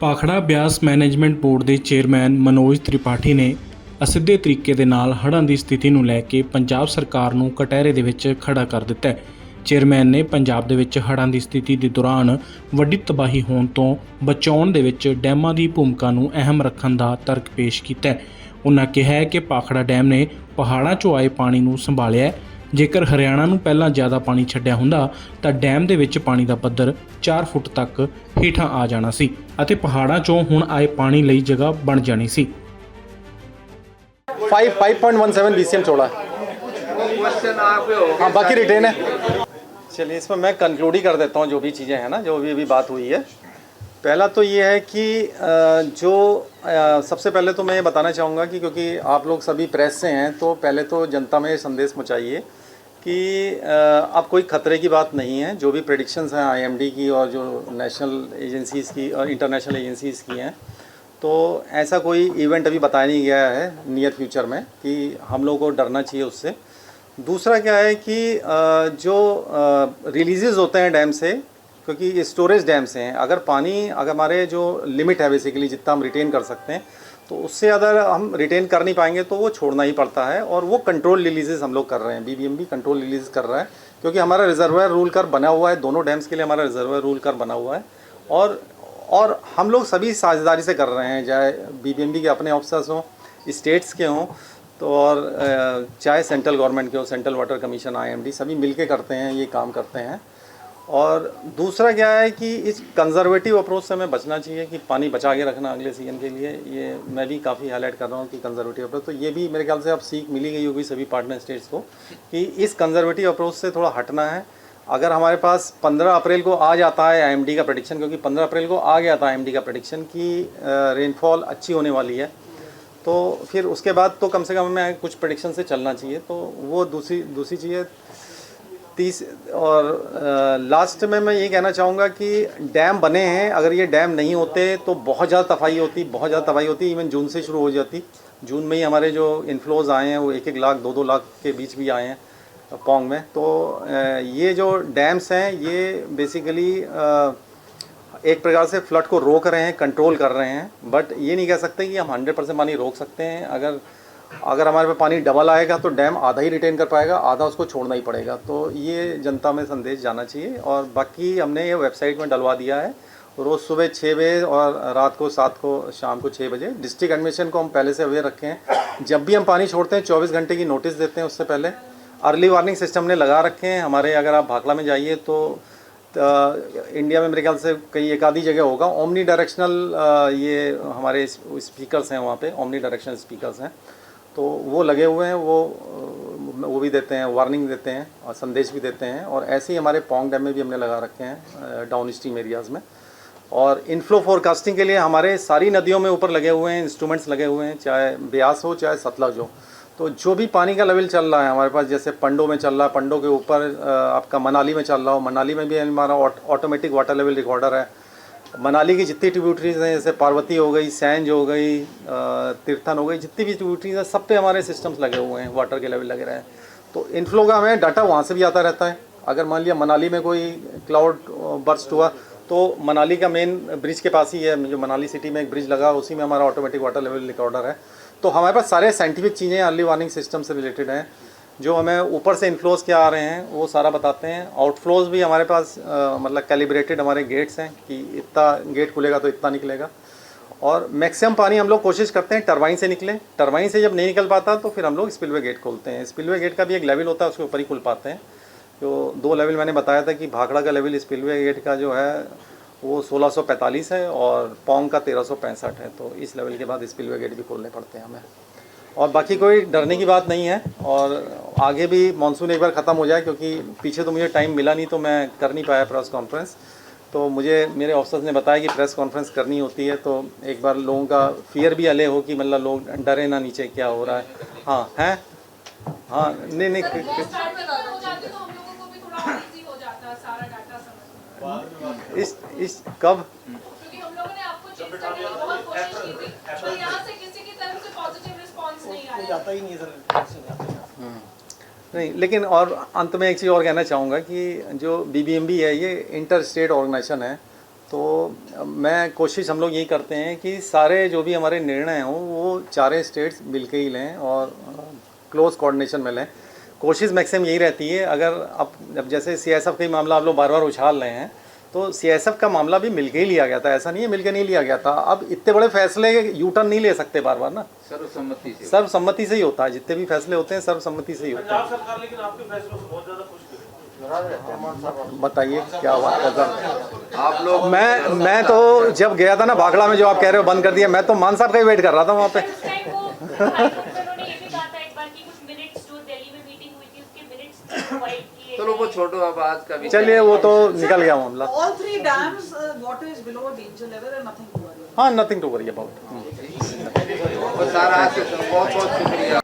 Bhakra Beas management board ਦੇ chairman Manoj Tripathi ਨੇ ਅਸਿੱਧੇ ਤਰੀਕੇ ਦੇ ਨਾਲ ਹੜ੍ਹਾਂ ਦੀ ਸਥਿਤੀ ਨੂੰ ਲੈ ਕੇ ਪੰਜਾਬ ਸਰਕਾਰ ਨੂੰ ਕਟਹਿਰੇ ਦੇ ਵਿੱਚ ਖੜਾ ਕਰ ਦਿੱਤਾ ਹੈ। ਚੇਅਰਮੈਨ ਨੇ ਪੰਜਾਬ ਦੇ ਵਿੱਚ ਹੜ੍ਹਾਂ ਦੀ ਸਥਿਤੀ ਦੇ ਦੌਰਾਨ ਵੱਡੀ ਤਬਾਹੀ ਹੋਣ ਤੋਂ ਬਚਾਉਣ ਦੇ ਵਿੱਚ ਡੈਮਾਂ ਦੀ ਭੂਮਿਕਾ ਨੂੰ ਅਹਿਮ ਰੱਖਣ ਦਾ ਤਰਕ ਪੇਸ਼ ਕੀਤਾ ਹੈ। ਉਨ੍ਹਾਂ ਕਿਹਾ ਹੈ ਕਿ ਭਾਖੜਾ ਡੈਮ ਨੇ ਪਹਾੜਾਂ 'ਚੋਂ ਆਏ ਪਾਣੀ ਨੂੰ ਸੰਭਾਲਿਆ ਹੈ। ਜੇਕਰ ਹਰਿਆਣਾ ਨੂੰ ਪਹਿਲਾਂ ਜ਼ਿਆਦਾ ਪਾਣੀ ਛੱਡਿਆ ਹੁੰਦਾ ਤਾਂ ਡੈਮ ਦੇ ਵਿੱਚ ਪਾਣੀ ਦਾ ਪੱਧਰ 4 ਫੁੱਟ ਤੱਕ ਹੇਠਾਂ ਆ ਜਾਣਾ ਸੀ ਅਤੇ ਪਹਾੜਾਂ 'ਚੋਂ ਹੁਣ ਆਏ ਪਾਣੀ ਲਈ ਜਗ੍ਹਾ ਬਣ ਜਾਣੀ ਸੀ। 5.17 BCM छोड़ा है। हाँ, बाकी रिटेन है। चलिए, इसमें मैं कंक्लूड ही कर देता हूँ जो भी चीज़ें हैं ना, जो भी अभी बात हुई है। पहला तो ये है कि सबसे पहले तो मैं ये बताना चाहूँगा कि क्योंकि आप लोग सभी प्रेस से हैं, तो पहले तो जनता में ये संदेश पहुँचाइए कि अब कोई ख़तरे की बात नहीं है। जो भी प्रेडिक्शंस हैं IMD की और जो नेशनल एजेंसीज़ की और इंटरनेशनल एजेंसीज़ की हैं, तो ऐसा कोई इवेंट अभी बताया नहीं गया है नियर फ्यूचर में कि हम लोगों को डरना चाहिए उससे। दूसरा क्या है कि जो रिलीजेस होते हैं डैम से, क्योंकि ये स्टोरेज डैम से हैं, अगर हमारे जो लिमिट है बेसिकली जितना हम रिटेन कर सकते हैं, तो उससे अगर हम रिटेन कर नहीं पाएंगे तो वो छोड़ना ही पड़ता है। और वो कंट्रोल रिलीजेस हम लोग कर रहे हैं, BBMB कंट्रोल रिलीज कर रहा है, क्योंकि हमारा रिजर्वायर रूल कर बना हुआ है। दोनों डैम्स के लिए हमारा रिजर्वायर रूल कर बना हुआ है और हम लोग सभी साझेदारी से कर रहे हैं, चाहे BBMB के अपने ऑफिसर्स हों, स्टेट्स के हों, तो और चाहे सेंट्रल गवर्नमेंट के हो, सेंट्रल वाटर कमीशन IMD, सभी मिलके करते हैं, ये काम करते हैं। और दूसरा क्या है कि इस कंजर्वेटिव अप्रोच से हमें बचना चाहिए कि पानी बचा के रखना अगले सीजन के लिए। ये मैं भी काफ़ी हाईलाइट कर रहा हूँ कि कंजर्वेटिव अप्रोच, तो ये भी मेरे ख्याल से अब सीख मिली गई होगी सभी पार्टनर स्टेट्स को कि इस कंजर्वेटिव अप्रोच से थोड़ा हटना है। अगर हमारे पास 15 अप्रैल को आ जाता है IMD का प्रेडिक्शन, क्योंकि 15 अप्रैल को आ गया था IMD का प्रेडिक्शन कि रेनफॉल अच्छी होने वाली है, तो फिर उसके बाद तो कम से कम हमें कुछ प्रेडिक्शन से चलना चाहिए। तो वो दूसरी चीज़ है। और लास्ट में मैं ये कहना चाहूँगा कि डैम बने हैं, अगर ये डैम नहीं होते तो बहुत ज़्यादा तबाही होती। इवन जून से शुरू हो जाती। जून में ही हमारे जो इन्फ्लोज आए हैं वो 1-1 लाख 2-2 लाख के बीच भी आए हैं पोंग में। तो ये जो डैम्स हैं ये बेसिकली एक प्रकार से फ्लड को रोक रहे हैं, कंट्रोल कर रहे हैं, बट ये नहीं कह सकते कि हम 100% पानी रोक सकते हैं। अगर हमारे पे पानी डबल आएगा तो डैम आधा ही रिटेन कर पाएगा, आधा उसको छोड़ना ही पड़ेगा। तो ये जनता में संदेश जाना चाहिए। और बाकी हमने ये वेबसाइट में डलवा दिया है, रोज़ सुबह 6 बजे और रात को 7 को शाम को 6 बजे। डिस्ट्रिक्ट एडमिशन को हम पहले से अवेयर रखे हैं। जब भी हम पानी छोड़ते हैं 24 घंटे की नोटिस देते हैं, उससे पहले अर्ली वार्निंग सिस्टम ने लगा रखे हैं हमारे। अगर आप भाखड़ा में जाइए तो इंडिया में मेरे ख्याल से कई एक आधी जगह होगा ओमनी डायरेक्शनल, ये हमारे स्पीकर्स हैं, वहाँ पे ओमनी डायरेक्शनल स्पीकर्स हैं, तो वो लगे हुए हैं। वो भी देते हैं, वार्निंग देते हैं और संदेश भी देते हैं। और ऐसे ही हमारे पोंग डैम में भी हमने लगा रखे हैं डाउन स्ट्रीम एरियाज़ में। और इनफ्लो फोरकास्टिंग के लिए हमारे सारी नदियों में ऊपर लगे हुए हैं इंस्ट्रूमेंट्स लगे हुए हैं, चाहे ब्यास हो चाहे सतलज हो। तो जो भी पानी का लेवल चल रहा है हमारे पास, जैसे पंडो में चल रहा है, पंडो के ऊपर आपका मनाली में चल रहा हो, मनाली में भी हमारा ऑटोमेटिक वाटर लेवल रिकॉर्डर है। मनाली की जितनी ट्रिब्यूटरीज हैं, जैसे पार्वती हो गई, सैंज हो गई, तीर्थन हो गई, जितनी भी ट्रिब्यूटरीज हैं सब पे हमारे सिस्टम्स लगे हुए हैं, वाटर के लेवल लगे रहे हैं। तो इनफ्लो का हमें डाटा वहाँ से भी आता रहता है। अगर मान लिया मनाली में कोई क्लाउड बर्स्ट हुआ तो मनाली का मेन ब्रिज के पास ही है, जो मनाली सिटी में एक ब्रिज लगा, उसी में हमारा ऑटोमेटिक वाटर लेवल रिकॉर्डर है। तो हमारे पास सारे साइंटिफिक चीज़ें अर्ली वार्निंग सिस्टम से रिलेटेड हैं। जो हमें ऊपर से इनफ्लोज क्या आ रहे हैं वो सारा बताते हैं। आउटफ्लोज भी हमारे पास मतलब कैलिब्रेटेड हमारे गेट्स हैं कि इतना गेट खुलेगा तो इतना निकलेगा। और मैक्सिमम पानी हम लोग कोशिश करते हैं टरबाइन से निकले। टरबाइन से जब नहीं निकल पाता तो फिर हम लोग स्पिलवे गेट खोलते हैं। स्पिलवे गेट का भी एक लेवल होता है, उसके ऊपर ही खुल पाते हैं। जो 2 लेवल मैंने बताया था कि भाखड़ा का लेवल स्पिलवे गेट का जो है वो 1645 है और पोंग का 1365 है। तो इस लेवल के बाद स्पिलवे गेट भी खोलने पड़ते हैं हमें। और बाकी कोई डरने की बात नहीं है। और आगे भी मानसून एक बार ख़त्म हो जाए, क्योंकि पीछे तो मुझे टाइम मिला नहीं तो मैं कर नहीं पाया प्रेस कॉन्फ्रेंस। तो मुझे मेरे ऑफिसर्स ने बताया कि प्रेस कॉन्फ्रेंस करनी होती है, तो एक बार लोगों का फियर भी अले हो कि मतलब लोग डरे ना नीचे क्या हो रहा है। हाँ हैं, हाँ नहीं इस कब क्योंकि हम लोगों ने आपको चेक करने की बहुत कोशिश की थी, पर यहाँ से किसी की तरफ से पॉजिटिव रिस्पांस नहीं आया। जाता ही नहीं है सर। नहीं, लेकिन और अंत में एक चीज़ और कहना चाहूँगा कि जो BBMB है ये इंटर स्टेट ऑर्गेनाइजेशन है। तो मैं कोशिश हम लोग यही करते हैं कि सारे जो भी हमारे निर्णय हों वो चारों स्टेट्स मिलके ही लें और क्लोज कोऑर्डिनेशन में लें। कोशिश मैक्सिमम यही रहती है। अगर अब जैसे CISF का ही मामला आप लोग बार बार उछाल रहे हैं, तो CISF का मामला भी मिलके ही लिया गया था, ऐसा नहीं है मिलके नहीं लिया गया था। अब इतने बड़े फैसले यू टर्न नहीं ले सकते बार बार ना, सर्वसम्मति से ही होता है। जितने भी फैसले होते हैं सर्वसम्मति से ही होते हैं। सरकार लेकिन आपके फैसलों से बहुत ज्यादा खुश थी। बताइए क्या हुआ आप लोग? मैं तो जब गया था ना भाखड़ा में, जो आप कह रहे हो बंद कर दिया, मैं तो मान साहब का ही वेट कर रहा था वहाँ पे। उस टाइम वो हाईकोर्ट में उन्होंने ये भी कहा था एक बार कि कुछ मिनट्स जो दिल्ली में मीटिंग हुई थी उसके मिनट्स प्रोवाइड किए। चलो वो छोड़ो, अब आज का भी चलिए वो तो निकल गया मामला। All three dams, water is below danger level and nothing to worry about. हाँ, नथिंग टू वरी अबाउट। सारा बहुत बहुत शुक्रिया।